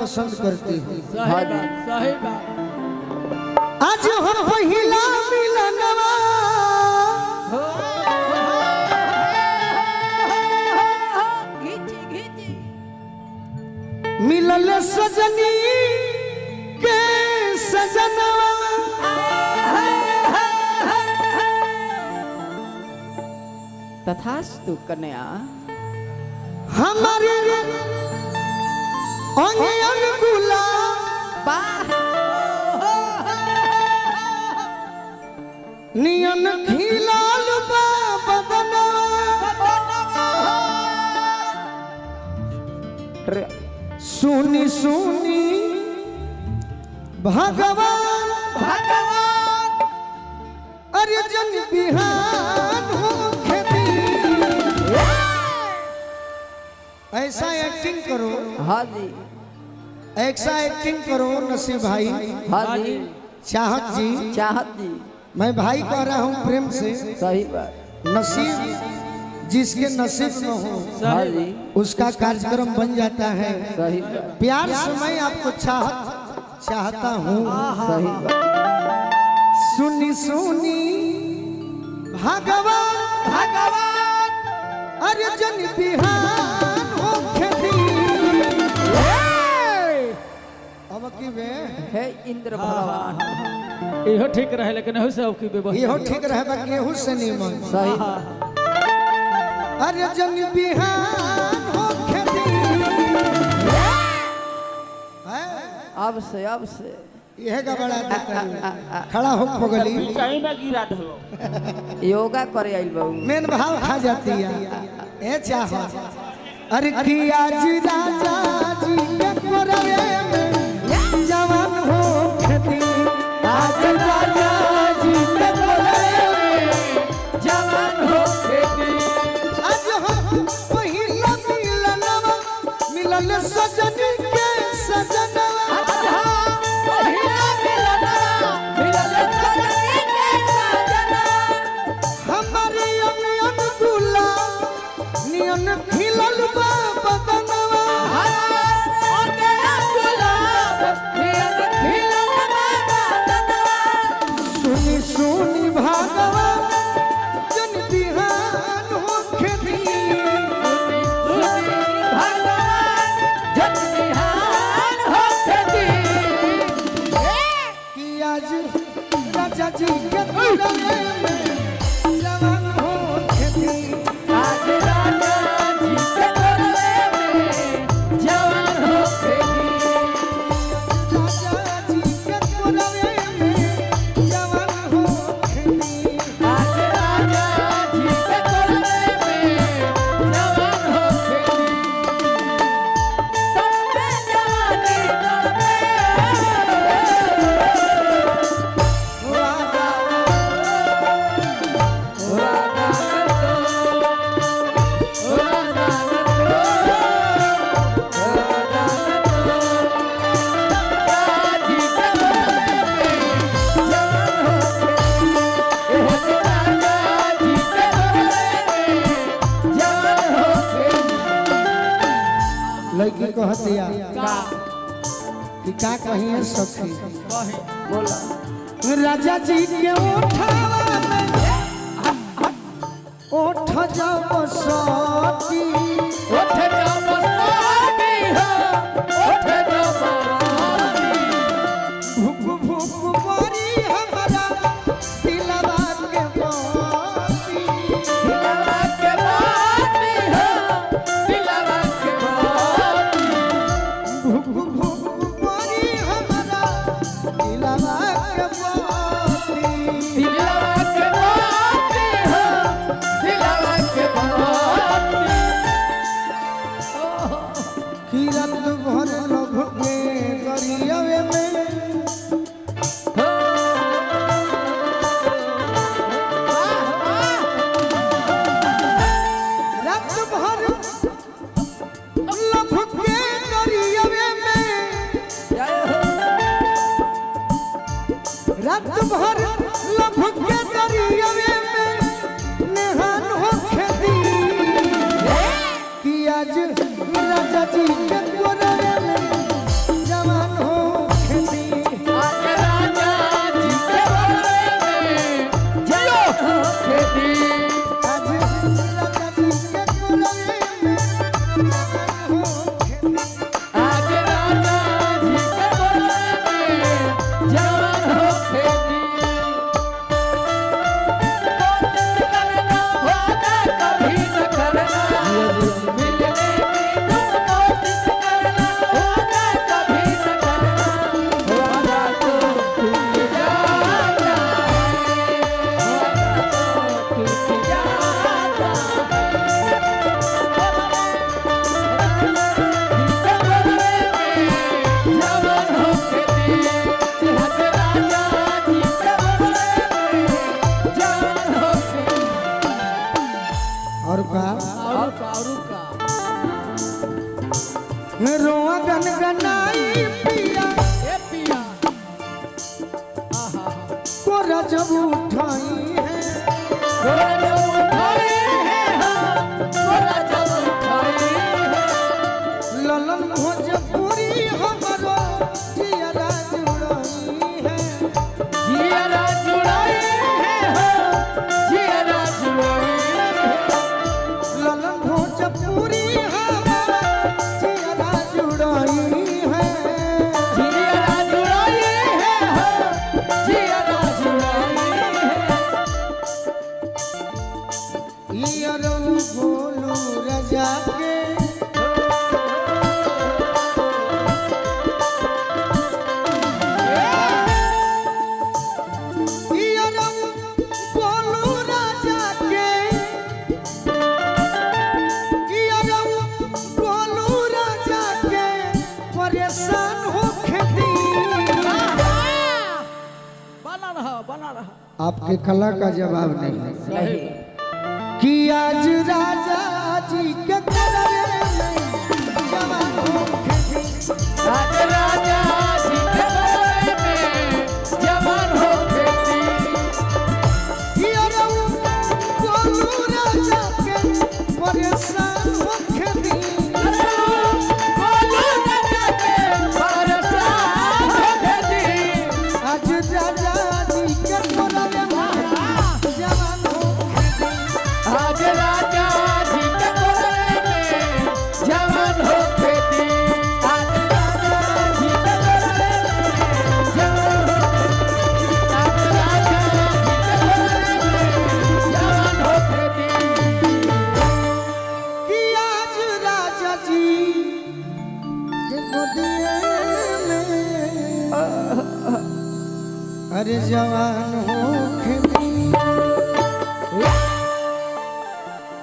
पसंद करती हूँ। सही बात। आज हम पहिला मिलनवा मिलल सजनी के सजनवा तथास्तु कन्या हमारे अंग अंग गुलाब नियन खिलाल बा बदनवा सुनी सुनी भगवान अरे जन बिहान हो खेती ऐसा एक्टिंग करो। हाँ जी ऐसा एक्टिंग करो नसीब भाई। हाँ जी चाहत जी मैं भाई कह रहा हूँ प्रेम से। सही बात। नसीब जिसके नसीब में हो हाँ जी उसका कार्यक्रम बन जाता है। सही बात। प्यार से मैं आपको चाहता हूँ। सही बात। सुनी सुनी भगवान अरे जन बिहान हो खेती अब की वे हे इंद्र भगवान इहो ठीक रहे लेकिन हो सब की व्यवस्था इहो ठीक रहे बाकी केहू से नहीं मन। सही अरे जन बिहान हो खेती अब से यह का बड़ा खड़ा हो पगली कहीं ना गिरा दो योगा करे आइल बाबू मेन भाव खा जाती है ए चाह अरे की आज राजा जी के कोरवे में जवान हो खेती आज राजा जी के कोरवे में जवान हो खेती आज हम पहिला मिलनवा मिलल सजनी के सजनवा खिलल बा बदनवा सुनी सुनी भगवान जन बिहान हो खेती कि आज राजा जी के कोरवे में जवान हो खेती आज राजा जी के कोरवे में जवान हो खेती राजा जी के कोरवे में जवान हो खेती आज राजा जी के कोरवे में जवान हो खेती तड़पे जवानी लड़की को हतिया कि का कहिए सखी बोला राजा जी के उठावा में उठ जब सती भूख भूख मारी हमारा दिलवा के बाती भूख भूख मारी हमारा दिलवा के बाती किरत भर लभ के गरियावे में रात भर लभ के गरियावे में रात भर लभ के गरियावे में नेहान हो खेती कि आज राजा जी के कोरवे में जब उठाई है गोरा जब उठाई है गोरा जब उठाई है ललन भोजपुरी हमारो जियरा जुड़ाई है जियरा जुड़ाई है जियरा जुड़ाई है ललन भोजपुरी हमारो जियरा जुड़ाई है जियरा जुड़ाई है जियरा जुड़ाई है यारो बोलू राजा के यारो बोलू राजा के यारो बोलू राजा के परेशान हो खेती बना रहा आपके कला का जवाब नहीं सही कि आज राजा जी के करवे में जवान हो खेती आज राजा जी के गले में जवान हो खेती यारो बोलू राजा के परेशान हो खेती बोलो राजा के परेशान हो खेती आज राजा जी के करवे में जवान हो खेती आज राजा जी के गले में जवान हो खेती आज राजा जी के गले में जवान हो खेती आज राजा जी के गले में जवान हो खेती कि आज राजा जी के गोदिए में अरे जवान हो खेती